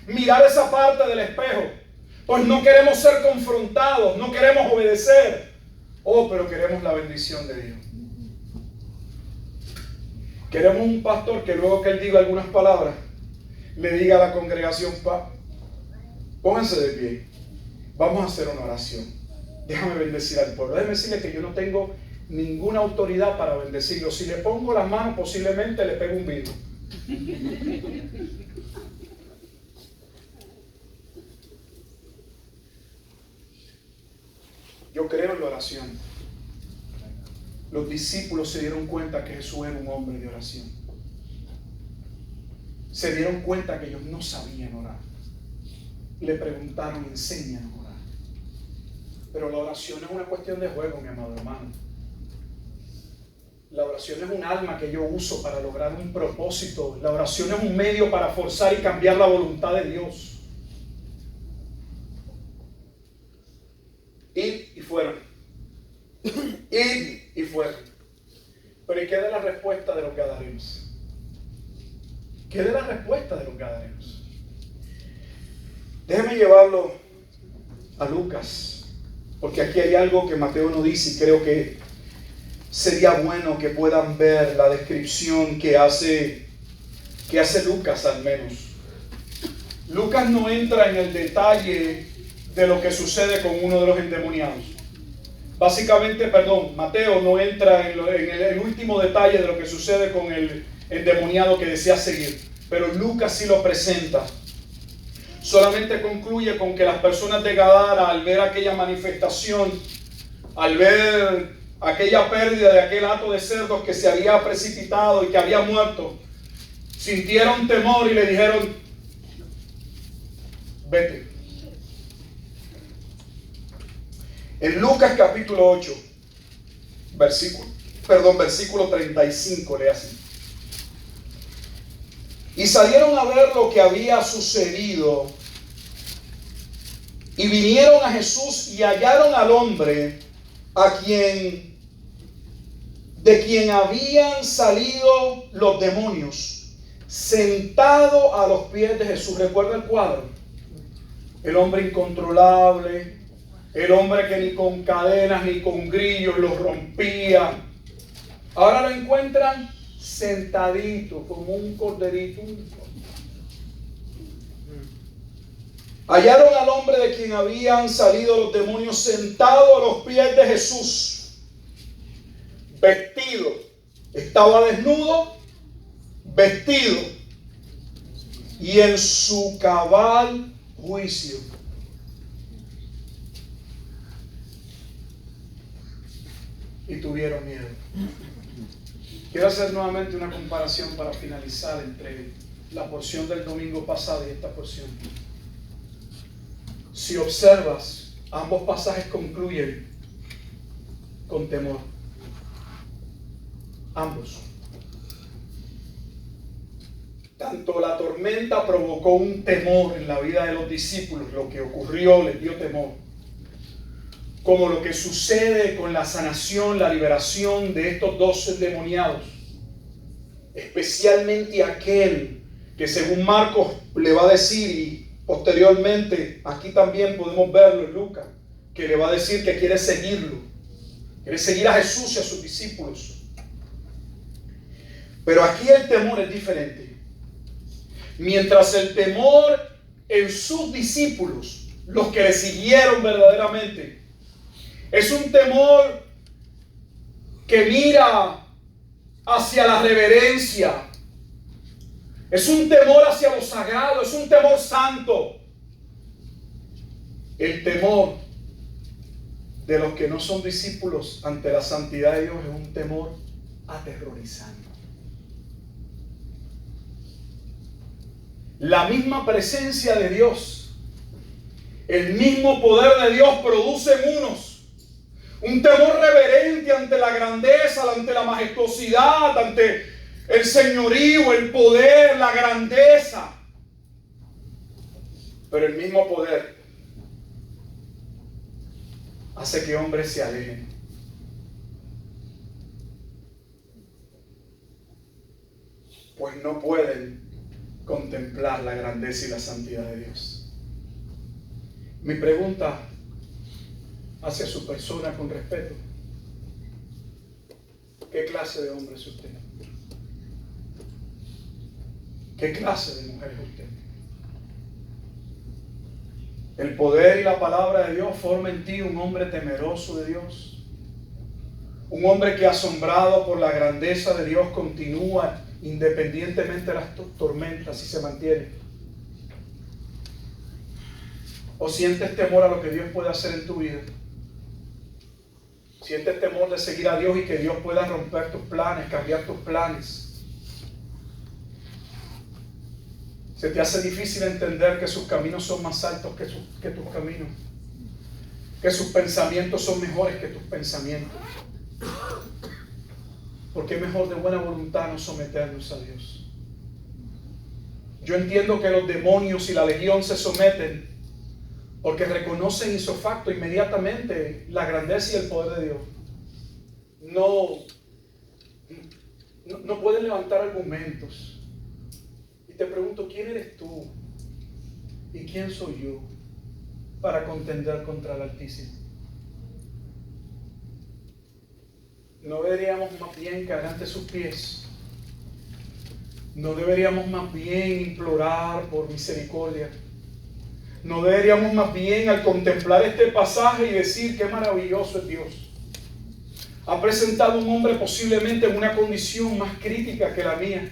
mirar esa parte del espejo? Pues no queremos ser confrontados, no queremos obedecer. Pero queremos la bendición de Dios. Queremos un pastor que luego que él diga algunas palabras, le diga a la congregación, pónganse de pie, vamos a hacer una oración. Déjame bendecir al pueblo. Déjame decirle que yo no tengo ninguna autoridad para bendecirlo. Si le pongo las manos, posiblemente le pego un vino. Yo creo en la oración. Los discípulos se dieron cuenta que Jesús era un hombre de oración. Se dieron cuenta que ellos no sabían orar. Le preguntaron, enséñanos a orar. Pero la oración es una cuestión de juego, mi amado hermano. La oración es un arma que yo uso para lograr un propósito. La oración es un medio para forzar y cambiar la voluntad de Dios. Id y fueron. Id y fueron. Pero ¿y qué de la respuesta de los gadarenos? ¿Qué de la respuesta de los gadarenos? Déjeme llevarlo a Lucas, porque aquí hay algo que Mateo no dice y creo que sería bueno que puedan ver la descripción que hace Lucas al menos. Lucas no entra en el detalle de lo que sucede con uno de los endemoniados. Mateo no entra en el último detalle de lo que sucede con el endemoniado que desea seguir, pero Lucas sí lo presenta. Solamente concluye con que las personas de Gadara, al ver aquella manifestación, al ver aquella pérdida de aquel hato de cerdos que se había precipitado y que había muerto, sintieron temor y le dijeron, vete. En Lucas capítulo 8, versículo 35, lee así. Y salieron a ver lo que había sucedido, y vinieron a Jesús y hallaron al hombre de quien habían salido los demonios, sentado a los pies de Jesús. ¿Recuerda el cuadro? El hombre incontrolable, el hombre que ni con cadenas ni con grillos los rompía. Ahora lo encuentran sentadito como un corderito. Hallaron al hombre de quien habían salido los demonios sentado a los pies de Jesús, vestido. Estaba desnudo, vestido y en su cabal juicio. y tuvieron miedo. Quiero hacer nuevamente una comparación para finalizar entre la porción del domingo pasado y esta porción. Si observas, ambos pasajes concluyen con temor. Ambos. Tanto la tormenta provocó un temor en la vida de los discípulos, lo que ocurrió les dio temor, como lo que sucede con la sanación, la liberación de estos 12 endemoniados, especialmente aquel que según Marcos le va a decir, y posteriormente aquí también podemos verlo en Lucas, que le va a decir que quiere seguirlo, quiere seguir a Jesús y a sus discípulos. Pero aquí el temor es diferente. Mientras el temor en sus discípulos, los que le siguieron verdaderamente, es un temor que mira hacia la reverencia, es un temor hacia lo sagrado, es un temor santo. El temor de los que no son discípulos ante la santidad de Dios es un temor aterrorizante. La misma presencia de Dios, el mismo poder de Dios produce en unos un temor reverente ante la grandeza, ante la majestuosidad, ante el señorío, el poder, la grandeza. Pero el mismo poder hace que hombres se alejen. Pues no pueden contemplar la grandeza y la santidad de Dios. Mi pregunta hacia su persona con respeto: ¿qué clase de hombre es usted? ¿Qué clase de mujer es usted? El poder y la palabra de Dios forma en ti un hombre temeroso de Dios, un hombre que, asombrado por la grandeza de Dios, continúa independientemente de las tormentas y se mantiene. ¿O sientes temor a lo que Dios puede hacer en tu vida? ¿Sientes temor de seguir a Dios y que Dios pueda romper tus planes, cambiar tus planes? ¿Se te hace difícil entender que sus caminos son más altos que tus caminos? Que sus pensamientos son mejores que tus pensamientos. Porque es mejor de buena voluntad no someternos a Dios. Yo entiendo que los demonios y la legión se someten porque reconocen ipso facto inmediatamente la grandeza y el poder de Dios. No pueden levantar argumentos. Y te pregunto, ¿quién eres tú? ¿Y quién soy yo para contender contra el Altísimo? ¿No deberíamos más bien caer ante sus pies? ¿No deberíamos más bien implorar por misericordia? ¿No deberíamos más bien, al contemplar este pasaje y decir qué maravilloso es Dios? Ha presentado un hombre posiblemente en una condición más crítica que la mía.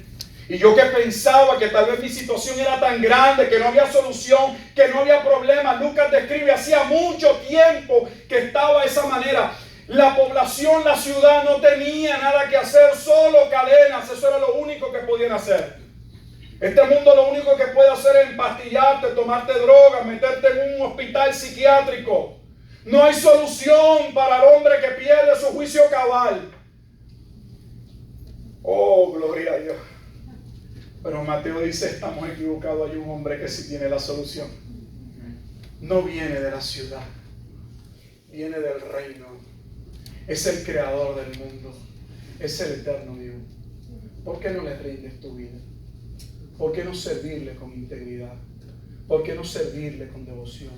Y yo que pensaba que tal vez mi situación era tan grande, que no había solución, que no había problema. Lucas describe, hacía mucho tiempo que estaba de esa manera. La población, la ciudad no tenía nada que hacer, solo cadenas, eso era lo único que podían hacer. Este mundo lo único que puede hacer es empastillarte, tomarte drogas, meterte en un hospital psiquiátrico. No hay solución para el hombre que pierde su juicio cabal. Oh, gloria a Dios. Pero Mateo dice, estamos equivocados, hay un hombre que sí tiene la solución. No viene de la ciudad, viene del reino. Es el creador del mundo, es el eterno Dios. ¿Por qué no le rindes tu vida? ¿Por qué no servirle con integridad? ¿Por qué no servirle con devoción?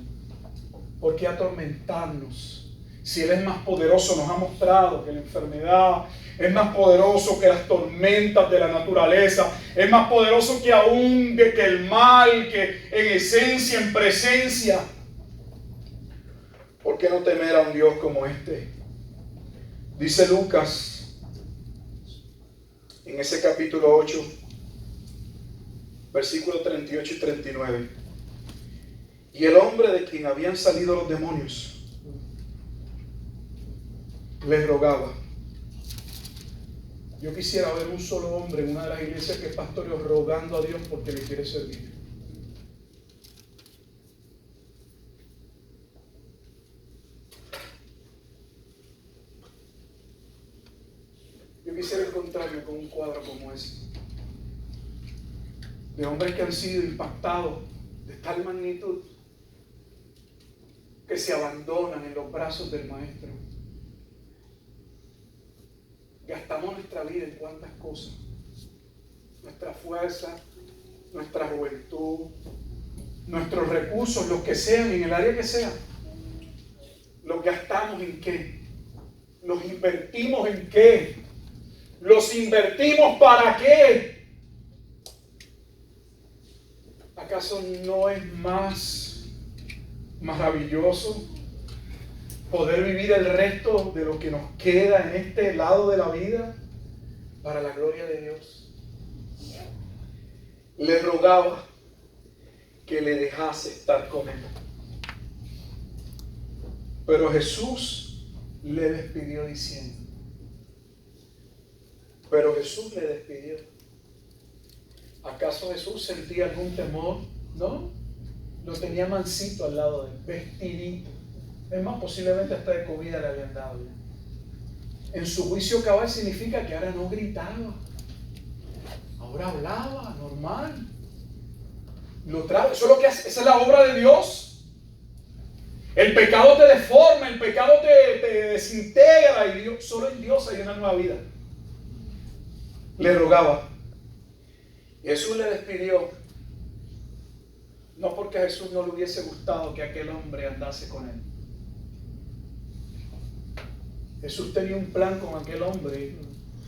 ¿Por qué atormentarnos? Si Él es más poderoso, nos ha mostrado que la enfermedad es más poderoso que las tormentas de la naturaleza, es más poderoso que aún que el mal, que en esencia, en presencia. ¿Por qué no temer a un Dios como este? Dice Lucas, en ese capítulo 8, versículos 38 y 39. Y el hombre de quien habían salido los demonios les rogaba Yo quisiera ver un solo hombre en una de las iglesias que pastoreo rogando a Dios porque le quiere servir. Yo quisiera encontrarme con un cuadro como ese, de hombres que han sido impactados de tal magnitud que se abandonan en los brazos del Maestro. Gastamos nuestra vida en cuántas cosas, nuestra fuerza, nuestra juventud, nuestros recursos, los que sean, en el área que sea. ¿Los gastamos en qué? ¿Los invertimos en qué? ¿Los invertimos para qué? ¿Acaso no es más maravilloso poder vivir el resto de lo que nos queda en este lado de la vida para la gloria de Dios? Le rogaba que le dejase estar con él. Pero Jesús le despidió diciendo, ¿acaso Jesús sentía algún temor? No, lo tenía mansito al lado de él, vestidito. Es más, posiblemente hasta de comida le habían dado ya. En su juicio cabal significa que ahora no gritaba, ahora hablaba normal. Eso es lo que hace, esa es la obra de Dios. El pecado te deforma, el pecado te desintegra y Dios, solo en Dios hay una nueva vida. Le rogaba. Jesús le despidió, no porque a Jesús no le hubiese gustado que aquel hombre andase con él. Jesús tenía un plan con aquel hombre,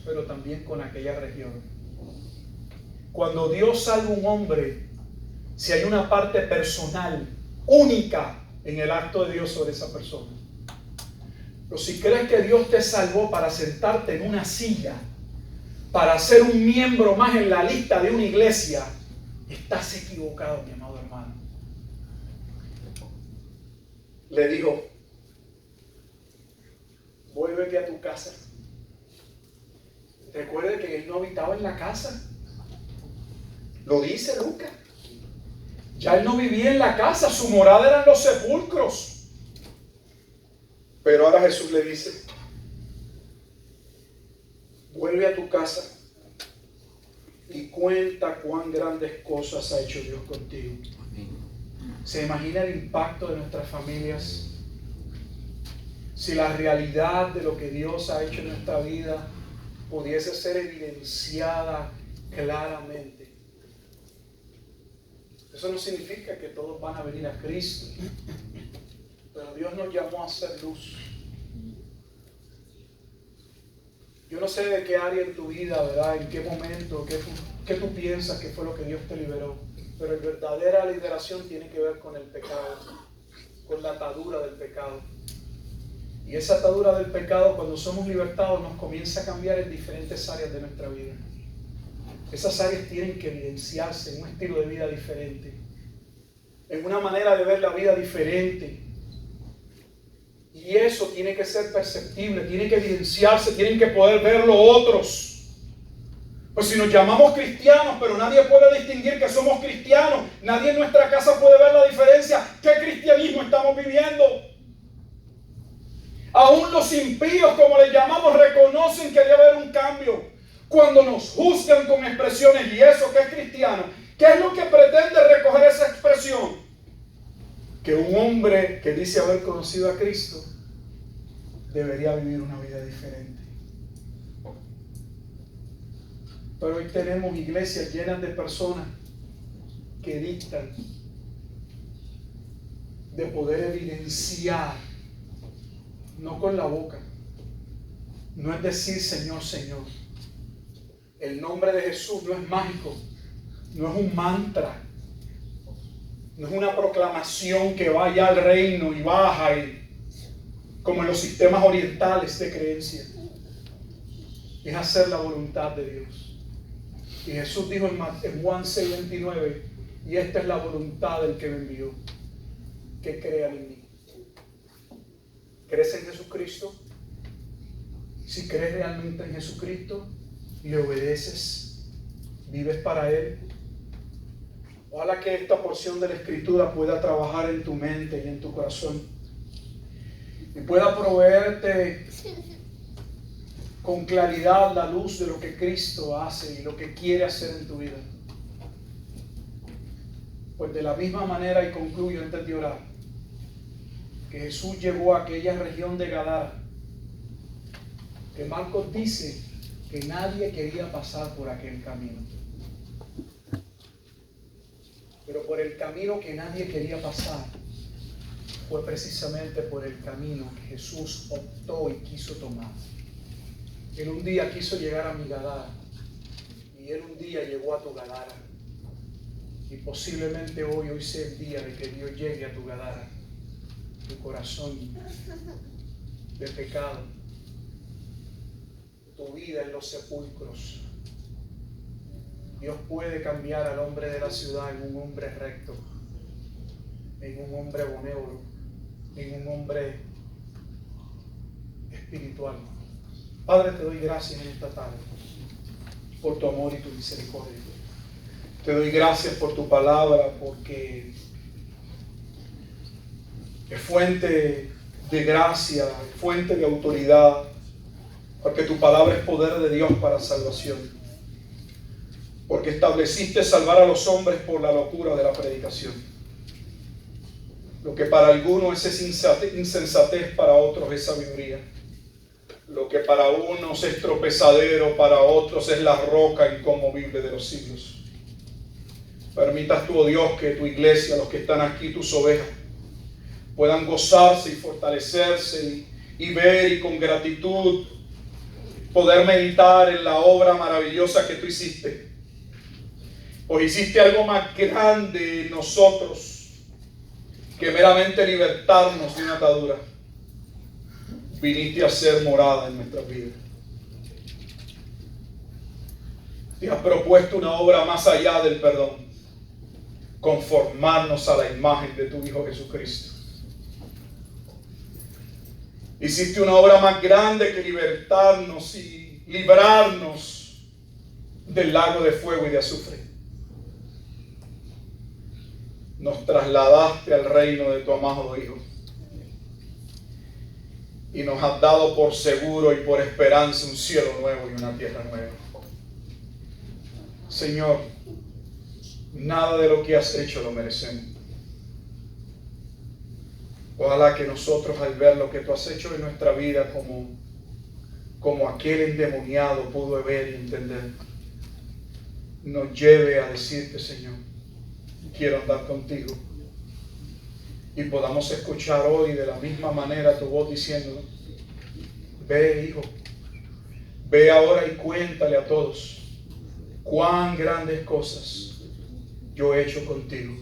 pero también con aquella región. Cuando Dios salva a un hombre, si hay una parte personal, única en el acto de Dios sobre esa persona. Pero si crees que Dios te salvó para sentarte en una silla, para ser un miembro más en la lista de una iglesia, estás equivocado, mi amado hermano. Le dijo, vuélvete a tu casa. Recuerde que él no habitaba en la casa. Lo dice Lucas. Ya él no vivía en la casa, su morada eran los sepulcros. Pero ahora Jesús le dice, vuelve a tu casa y cuenta cuán grandes cosas ha hecho Dios contigo. ¿Se imagina el impacto de nuestras familias? Si la realidad de lo que Dios ha hecho en nuestra vida pudiese ser evidenciada claramente. Eso no significa que todos van a venir a Cristo, pero Dios nos llamó a ser luz. Yo no sé de qué área en tu vida, ¿verdad? En qué momento, qué tú piensas que fue lo que Dios te liberó, pero la verdadera liberación tiene que ver con el pecado, con la atadura del pecado. Y esa atadura del pecado, cuando somos libertados, nos comienza a cambiar en diferentes áreas de nuestra vida. Esas áreas tienen que evidenciarse en un estilo de vida diferente, en una manera de ver la vida diferente. Y eso tiene que ser perceptible, tiene que evidenciarse, tienen que poder verlo otros. Pues si nos llamamos cristianos, pero nadie puede distinguir que somos cristianos, nadie en nuestra casa puede ver la diferencia, ¿qué cristianismo estamos viviendo? Aún los impíos, como les llamamos, reconocen que debe haber un cambio. Cuando nos juzgan con expresiones, ¿y eso qué es cristiano? ¿Qué es lo que pretende recoger esa expresión? Que un hombre que dice haber conocido a Cristo debería vivir una vida diferente. Pero hoy tenemos iglesias llenas de personas que dictan de poder evidenciar, no con la boca, no es decir Señor, Señor. El nombre de Jesús no es mágico, no es un mantra, no es una proclamación que vaya al reino y baja, como en los sistemas orientales de creencia. Es hacer la voluntad de Dios. Y Jesús dijo en Juan 6:29, y esta es la voluntad del que me envió, que crean en mí. ¿Crees en Jesucristo? Si crees realmente en Jesucristo, le obedeces, vives para Él. Ojalá que esta porción de la Escritura pueda trabajar en tu mente y en tu corazón y pueda proveerte con claridad la luz de lo que Cristo hace y lo que quiere hacer en tu vida. Pues de la misma manera, y concluyo antes de orar, que Jesús llegó a aquella región de Gadara, que Marcos dice que nadie quería pasar por aquel camino. Pero por el camino que nadie quería pasar, fue precisamente por el camino que Jesús optó y quiso tomar. Él un día quiso llegar a mi Gadara, y Él un día llegó a tu Gadara. Y posiblemente hoy sea el día de que Dios llegue a tu Gadara, tu corazón de pecado, tu vida en los sepulcros. Dios puede cambiar al hombre de la ciudad en un hombre recto, en un hombre benévolo, en un hombre espiritual. Padre, te doy gracias en esta tarde por tu amor y tu misericordia. Te doy gracias por tu palabra, porque es fuente de gracia, fuente de autoridad, porque tu palabra es poder de Dios para salvación, porque estableciste salvar a los hombres por la locura de la predicación. Lo que para algunos es insensatez, para otros es sabiduría. Lo que para unos es tropezadero, para otros es la roca inconmovible de los siglos. Permitas tú, oh Dios, que tu iglesia, los que están aquí, tus ovejas, puedan gozarse y fortalecerse y ver y con gratitud poder meditar en la obra maravillosa que tú hiciste. Pues hiciste algo más grande en nosotros que meramente libertarnos de una atadura. Viniste a ser morada en nuestras vidas. Te has propuesto una obra más allá del perdón: conformarnos a la imagen de tu Hijo Jesucristo. Hiciste una obra más grande que libertarnos y librarnos del lago de fuego y de azufre. Nos trasladaste al reino de tu amado Hijo y nos has dado por seguro y por esperanza un cielo nuevo y una tierra nueva. Señor, nada de lo que has hecho lo merecemos. Ojalá que nosotros, al ver lo que tú has hecho en nuestra vida, como aquel endemoniado pudo ver y entender, nos lleve a decirte: Señor, quiero andar contigo. Y podamos escuchar hoy de la misma manera tu voz diciéndonos: ve, hijo, ve ahora y cuéntale a todos cuán grandes cosas yo he hecho contigo.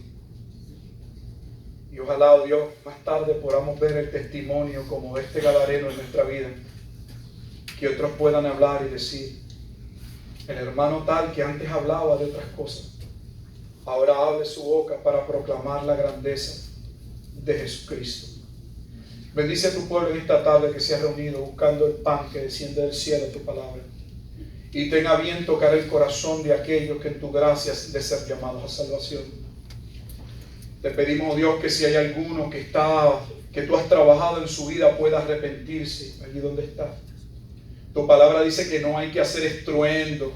Y ojalá, oh Dios, más tarde podamos ver el testimonio como de este gadareno en nuestra vida, que otros puedan hablar y decir: el hermano tal que antes hablaba de otras cosas, ahora abre su boca para proclamar la grandeza de Jesucristo. Bendice a tu pueblo en esta tarde que se ha reunido buscando el pan que desciende del cielo, tu palabra. Y tenga bien tocar el corazón de aquellos que en tu gracia de ser llamados a salvación. Te pedimos, Dios, que si hay alguno que tú has trabajado en su vida, pueda arrepentirse allí donde está. Tu palabra dice que no hay que hacer estruendo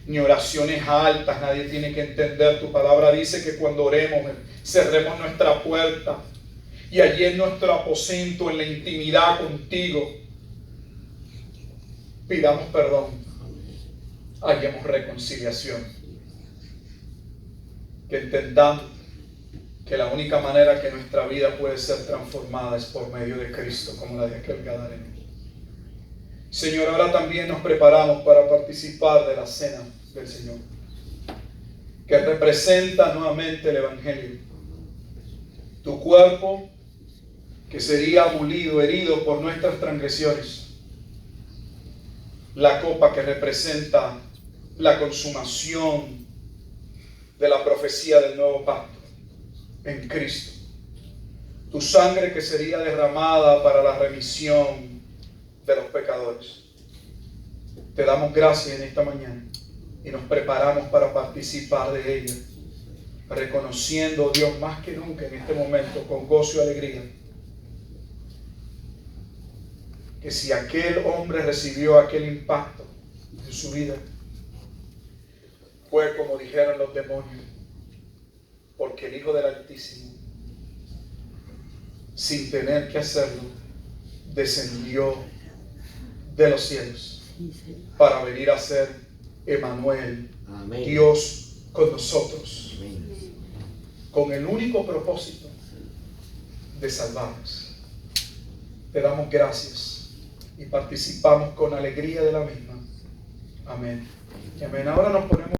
ni oraciones altas, nadie tiene que entender. Tu palabra dice que cuando oremos, cerremos nuestra puerta y allí en nuestro aposento, en la intimidad contigo, pidamos perdón, hallemos reconciliación. Que entendamos que la única manera que nuestra vida puede ser transformada es por medio de Cristo, como la de aquel gadareno. Señor, ahora también nos preparamos para participar de la cena del Señor, que representa nuevamente el Evangelio. Tu cuerpo, que sería molido, herido por nuestras transgresiones. La copa, que representa la consumación de la profecía del nuevo pacto en Cristo. Tu sangre, que sería derramada para la remisión de los pecadores. Te damos gracias en esta mañana y nos preparamos para participar de ella, reconociendo, Dios, más que nunca en este momento, con gozo y alegría, que si aquel hombre recibió aquel impacto en su vida, fue como dijeron los demonios, porque el Hijo del Altísimo, sin tener que hacerlo, descendió de los cielos para venir a ser Emmanuel, Amén. Dios con nosotros, Amén. con el único propósito de salvarnos. Te damos gracias y participamos con alegría de la misma. Amén. Y amén. Ahora nos ponemos